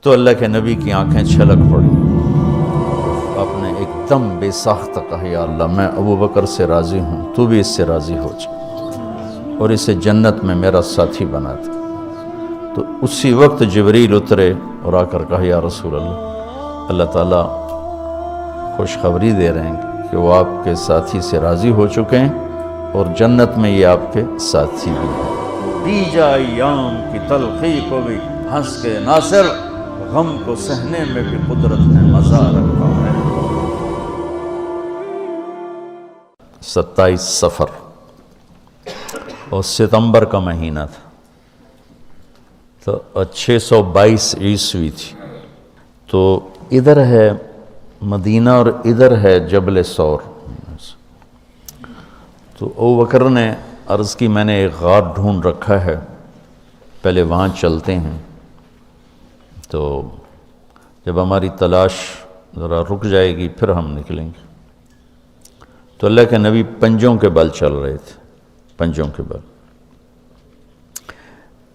تو اللہ کے نبی کی آنکھیں چھلک پڑی. آپ نے ایک دم بے ساختہ کہا یا اللہ میں ابو بکر سے راضی ہوں، تو بھی اس سے راضی ہو جا اور اسے جنت میں میرا ساتھی بنا دے. تو اسی وقت جبریل اترے اور آ کر کہا یا رسول اللہ، اللہ تعالیٰ خوشخبری دے رہے ہیں کہ وہ آپ کے ساتھی سے راضی ہو چکے ہیں اور جنت میں یہ آپ کے ساتھی بھی ہیں. بیجا ایام کی تلخی کو بھی ہنس کے ناصر، غم کو سہنے میں بھی قدرت نے مزہ رکھا ہے. 27 صفر اور ستمبر کا مہینہ تھا تو 622 عیسوی تھی. تو ادھر ہے مدینہ اور ادھر ہے جبل ثور. تو ابو بکر نے عرض کی میں نے ایک غار ڈھونڈ رکھا ہے، پہلے وہاں چلتے ہیں، تو جب ہماری تلاش ذرا رک جائے گی پھر ہم نکلیں گے. تو اللہ کے نبی پنجوں کے بل چل رہے تھے. پنجوں کے بل،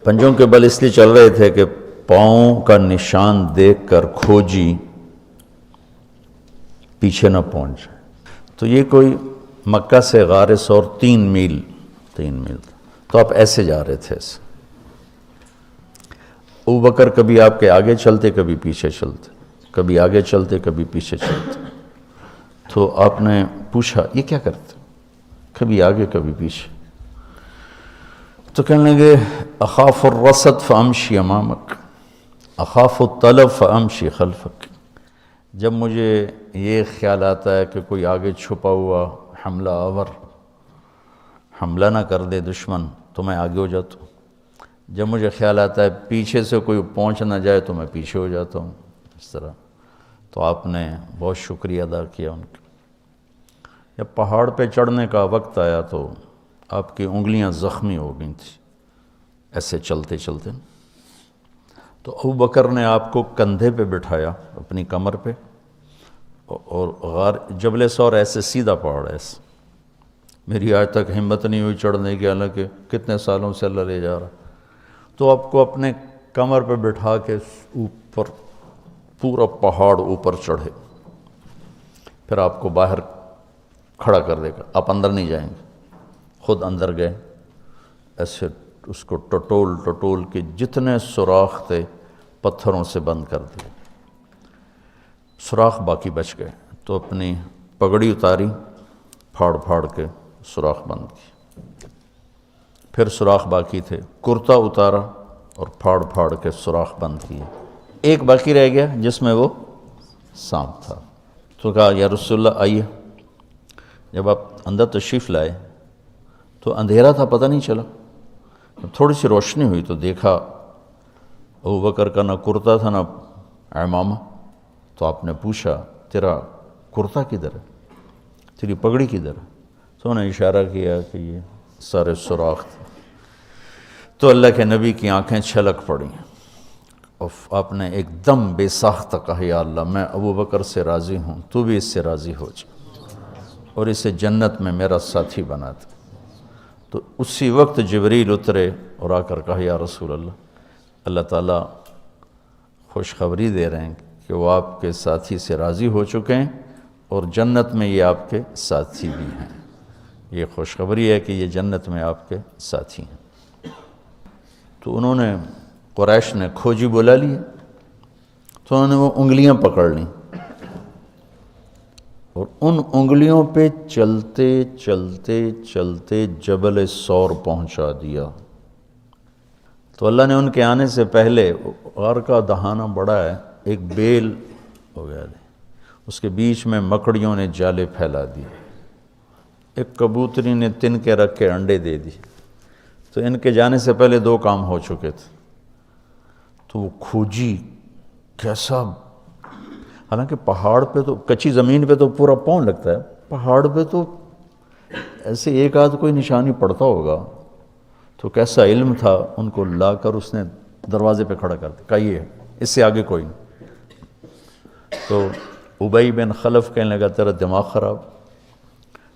پنجوں کے بل اس لیے چل رہے تھے کہ پاؤں کا نشان دیکھ کر کھوجی پیچھے نہ پہنچ جائے. تو یہ کوئی مکہ سے غار ثور 3 میل تھا. تو آپ ایسے جا رہے تھے ایسے. ابو بکر کبھی آپ کے آگے چلتے کبھی پیچھے چلتے، کبھی آگے چلتے کبھی پیچھے چلتے. تو آپ نے پوچھا یہ کیا کرتے؟ کبھی آگے کبھی پیچھے. تو کہنے لگے اخاف الرصد فامشی امامک، اخاف الطلب فامشی خلفک. جب مجھے یہ خیال آتا ہے کہ کوئی آگے چھپا ہوا حملہ آور حملہ نہ کر دے دشمن تو میں آگے ہو جاتا ہوں. جب مجھے خیال آتا ہے پیچھے سے کوئی پہنچ نہ جائے تو میں پیچھے ہو جاتا ہوں. اس طرح. تو آپ نے بہت شکریہ ادا کیا ان کا. جب پہاڑ پہ چڑھنے کا وقت آیا تو آپ کی انگلیاں زخمی ہو گئی تھیں ایسے چلتے چلتے. تو ابو بکر نے آپ کو کندھے پہ بٹھایا اپنی کمر پہ، اور غار جبل ثور ایسے سیدھا پہاڑ ہے ایسے. میری آج تک ہمت نہیں ہوئی چڑھنے کی، حالانکہ کتنے سالوں سے اللہ لے جا رہا. تو آپ کو اپنے کمر پہ بٹھا کے اوپر پورا پہاڑ اوپر چڑھے، پھر آپ کو باہر کھڑا کر دے گا. آپ اندر نہیں جائیں گے. خود اندر گئے، ایسے اس کو ٹٹول کے جتنے سوراخ تھے پتھروں سے بند کر دیے. سوراخ باقی بچ گئے. تو اپنی پگڑی اتاری، پھاڑ کے سوراخ بند کی. پھر سوراخ باقی تھے، کرتا اتارا اور پھاڑ کے سوراخ بند کیے. ایک باقی رہ گیا جس میں وہ سانپ تھا. تو کہا یا رسول اللہ آئیے. جب آپ اندر تشریف لائے تو اندھیرا تھا، پتہ نہیں چلا. جب تھوڑی سی روشنی ہوئی تو دیکھا ابو بکر کا نہ کرتا تھا نہ عمامہ. تو آپ نے پوچھا تیرا کرتا کدھر ہے، تیری پگڑی کدھر ہے؟ تو انہوں نے اشارہ کیا کہ یہ سارے سوراخ تھے. تو اللہ کے نبی کی آنکھیں چھلک پڑیں. آپ نے ایک دم بے ساختہ کہا یا اللہ میں ابو بکر سے راضی ہوں، تو بھی اس سے راضی ہو جا اور اسے جنت میں میرا ساتھی بنا دے. تو اسی وقت جبریل اترے اور آ کر کہا یا رسول اللہ، اللہ تعالیٰ خوشخبری دے رہے ہیں کہ وہ آپ کے ساتھی سے راضی ہو چکے ہیں اور جنت میں یہ آپ کے ساتھی بھی ہیں. یہ خوشخبری ہے کہ یہ جنت میں آپ کے ساتھی ہیں. تو انہوں نے قریش نے کھوجی بلا لی. تو انہوں نے وہ انگلیاں پکڑ لیں اور ان انگلیوں پہ چلتے چلتے چلتے جبل ثور پہنچا دیا. تو اللہ نے ان کے آنے سے پہلے، غار کا دہانہ بڑا ہے، ایک بیل ہو گیا، اس کے بیچ میں مکڑیوں نے جالے پھیلا دیے. ایک کبوتری نے تن کے رکھ کے انڈے دے دی. تو ان کے جانے سے پہلے 2 کام ہو چکے تھے. تو وہ کھوجی کیسا، حالانکہ پہاڑ پہ تو کچی زمین پہ تو پورا پاؤں لگتا ہے، پہاڑ پہ تو ایسے ایک آدھ کوئی نشانی پڑتا ہوگا. تو کیسا علم تھا، ان کو لا کر اس نے دروازے پہ کھڑا کر دیا، کہیے اس سے آگے کوئی نہیں. تو ابی بن خلف کہنے لگا تیرا دماغ خراب،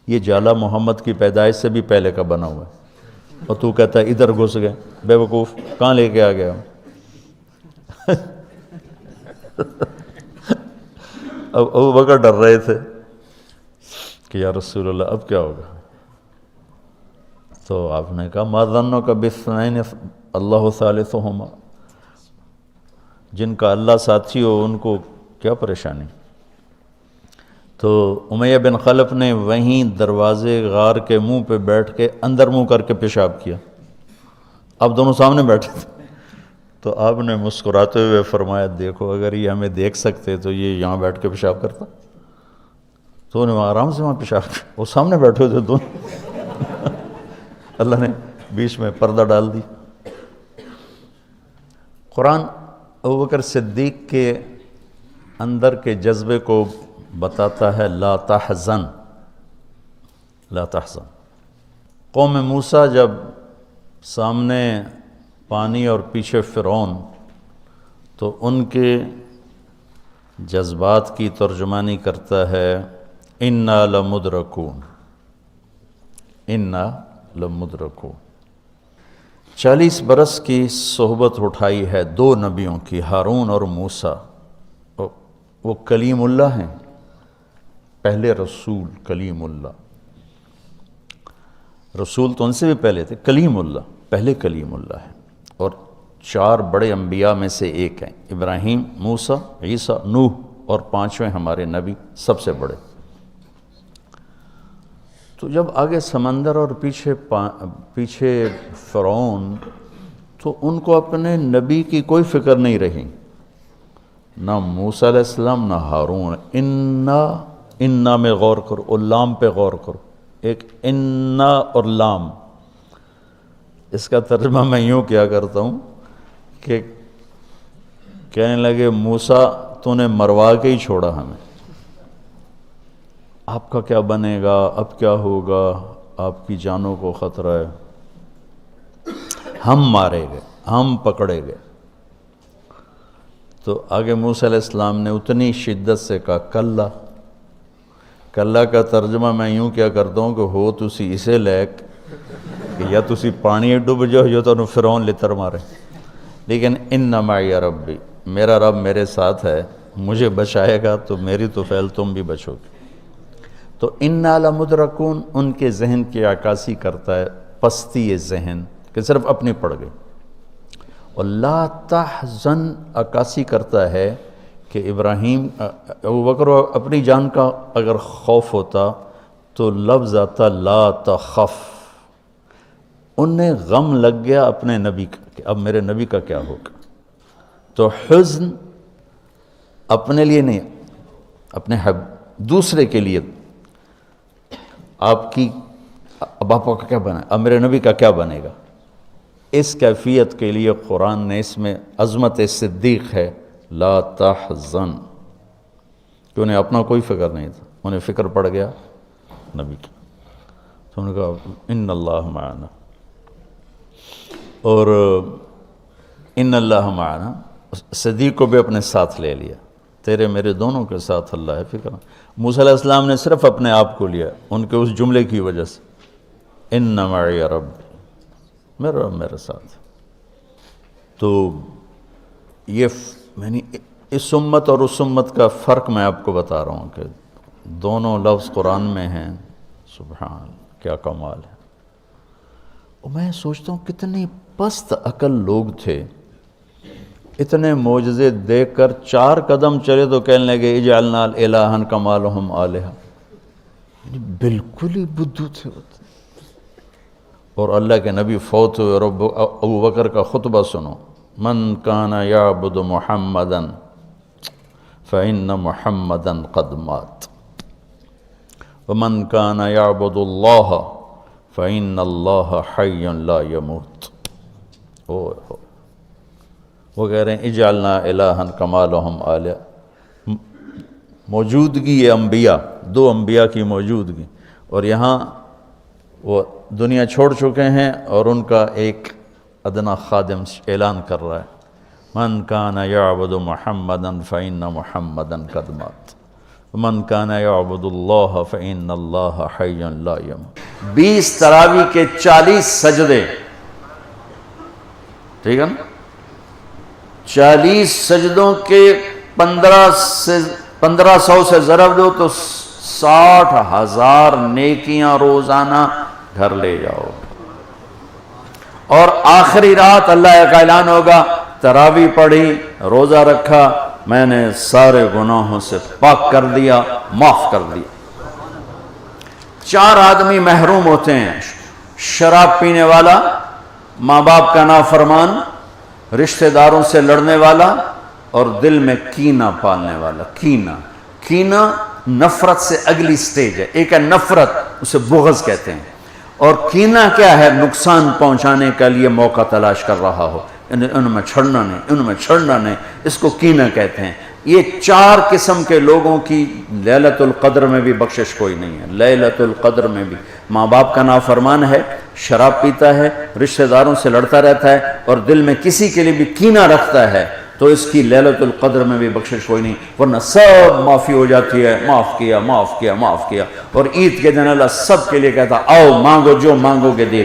یہ جالا محمد کی پیدائش سے بھی پہلے کا بنا ہوا ہے اور تو کہتا ہے ادھر گھس گئے. بے وقوف، کہاں لے کے آ گیا؟ اب ابو بکر ڈر رہے تھے کہ یا رسول اللہ اب کیا ہوگا؟ تو آپ نے کہا ما ظنک باثنین اللہ ثالثہما، جن کا اللہ ساتھی ہو ان کو کیا پریشانی؟ تو امیہ بن خلف نے وہیں دروازے غار کے منہ پہ بیٹھ کے اندر منہ کر کے پیشاب کیا. اب دونوں سامنے بیٹھے تھے. تو آپ نے مسکراتے ہوئے فرمایا دیکھو اگر یہ ہمیں دیکھ سکتے تو یہ یہاں بیٹھ کے پیشاب کرتا. تو انہوں نے آرام سے وہاں پیشاب کیا. وہ سامنے بیٹھے ہوئے تھے دونوں. اللہ نے بیچ میں پردہ ڈال دی. قرآن ابوبکر صدیق کے اندر کے جذبے کو بتاتا ہے. لا تحزن، لا تحزن. قوم موسیٰ جب سامنے پانی اور پیچھے فرعون، تو ان کے جذبات کی ترجمانی کرتا ہے انا لمدرکون، انا لمدرکون. 40 برس کی صحبت اٹھائی ہے دو نبیوں کی، ہارون اور موسیٰ. وہ کلیم اللہ ہیں، پہلے رسول کلیم اللہ. رسول تو ان سے بھی پہلے تھے، کلیم اللہ پہلے کلیم اللہ ہے. اور 4 بڑے انبیاء میں سے ایک ہیں، ابراہیم، موسیٰ، عیسیٰ، نوح، اور 5ویں ہمارے نبی سب سے بڑے. تو جب آگے سمندر اور پیچھے فرعون، تو ان کو اپنے نبی کی کوئی فکر نہیں رہی، نہ موسیٰ علیہ السلام نہ ہارون. انا میں غور کرو اور لام پہ غور کرو. ایک انا اور لام، اس کا ترجمہ میں یوں کیا کرتا ہوں کہ کہنے لگے موسیٰ تو نے مروا کے ہی چھوڑا ہمیں، آپ کا کیا بنے گا، اب کیا ہوگا، آپ کی جانوں کو خطرہ ہے. ہم مارے گئے، ہم پکڑے گئے. تو آگے موسیٰ علیہ السلام نے اتنی شدت سے کہا کلا. کلا کا ترجمہ میں یوں کیا کرتا ہوں کہ ہو تسی اسے لیک کہ یا تسی پانی ڈوب جاؤ یا تو فرعون لتر مارے. لیکن ان معی ربی، میرا رب میرے ساتھ ہے، مجھے بچائے گا تو میری تو فعل تم بھی بچو گے. تو انا لمدرکون ان کے ذہن کی عکاسی کرتا ہے، پستی ذہن کہ صرف اپنی پڑ گئی. اور لا تحزن عکاسی کرتا ہے کہ ابراہیم ابوبکر اپنی جان کا اگر خوف ہوتا تو لفظ آتا لا تخف. انہیں غم لگ گیا اپنے نبی کا کہ اب میرے نبی کا کیا ہوگا. تو حزن اپنے لیے نہیں، اپنے دوسرے کے لیے. آپ کی اب آپ کا کیا بنا، اب میرے نبی کا کیا بنے گا. اس کیفیت کے لیے قرآن نے اس میں عظمت صدیق ہے. لا تحزن، کہ انہیں اپنا کوئی فکر نہیں تھا، انہیں فکر پڑ گیا نبی کی. تو انہوں نے کہا ان اللہ معنا، اور ان اللہ معنا صدیق کو بھی اپنے ساتھ لے لیا. تیرے میرے دونوں کے ساتھ اللہ ہے، فکر. موسیٰ علیہ السلام نے صرف اپنے آپ کو لیا ان کے اس جملے کی وجہ سے، ان معی ربی، میرا رب میرے ساتھ. تو یہ یعنی اس امت اور اس امت کا فرق میں آپ کو بتا رہا ہوں کہ دونوں لفظ قرآن میں ہیں. سبحان، کیا کمال ہے. اور میں سوچتا ہوں کتنے پست عقل لوگ تھے، اتنے معجزے دیکھ کر 4 قدم چلے تو کہنے لگے اجعلنا الہا کما لہم آلہہ. بالکل ہی بدھو تھے. اور اللہ کے نبی فوت ہوئے. رب ابو بکر کا خطبہ سنو، من کان یعبد محمدا فإن محمدا قد مات ومن کان یعبد اللہ فإن اللہ حی لا یموت. وہ کہہ رہے ہیں اجعلنا الہا کما لہم آلہہ. موجودگی یہ انبیاء، 2 انبیاء کی موجودگی، اور یہاں وہ دنیا چھوڑ چکے ہیں اور ان کا ایک ادنا خادم اعلان کر رہا ہے من کان یعبد محمدا فإن محمدا قد مات ومن کان یعبد اللہ فإن اللہ حی لا یموت. 20 تراویح کے 40 سجدے، ٹھیک ہے نا، 40 سجدوں کے 1500 سے ضرب دو تو 60,000 نیکیاں روزانہ گھر لے جاؤ. اور آخری رات اللہ کا اعلان ہوگا تراویح پڑھی, روزہ رکھا, میں نے سارے گناہوں سے پاک کر دیا, معاف کر دیا. 4 آدمی محروم ہوتے ہیں: شراب پینے والا, ماں باپ کا نافرمان, رشتہ داروں سے لڑنے والا, اور دل میں کینہ پالنے والا. کینہ نفرت سے اگلی سٹیج ہے. ایک ہے نفرت, اسے بغض کہتے ہیں. اور کینہ کیا ہے؟ نقصان پہنچانے کے لیے موقع تلاش کر رہا ہو, ان میں چھڑنا نہیں, اس کو کینہ کہتے ہیں. یہ 4 قسم کے لوگوں کی لیلۃ القدر میں بھی بخشش کوئی نہیں ہے. لیلۃ القدر میں بھی ماں باپ کا نافرمان ہے, شراب پیتا ہے, رشتہ داروں سے لڑتا رہتا ہے, اور دل میں کسی کے لیے بھی کینہ رکھتا ہے, تو اس کی لیلۃ القدر میں بھی بخشش کوئی نہیں, ورنہ سب معافی ہو جاتی ہے. معاف کیا. اور عید کے دن اللہ سب کے لیے کہتا آؤ مانگو, جو مانگو گے دے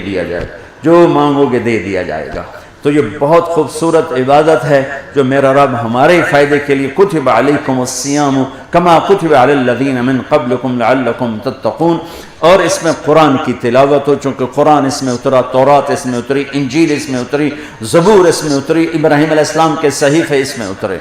دیا جائے گا. تو یہ بہت خوبصورت عبادت ہے جو میرا رب ہمارے فائدے کے لیے کتب علیکم الصیام کما کتب علی الذین من قبلکم لعلکم تتقون. اور اس میں قرآن کی تلاوت ہو, چونکہ قرآن اس میں اترا, تورات اس میں اتری, انجیل اس میں اتری, زبور اس میں اتری, ابراہیم علیہ السلام کے صحیفے اس میں اترے.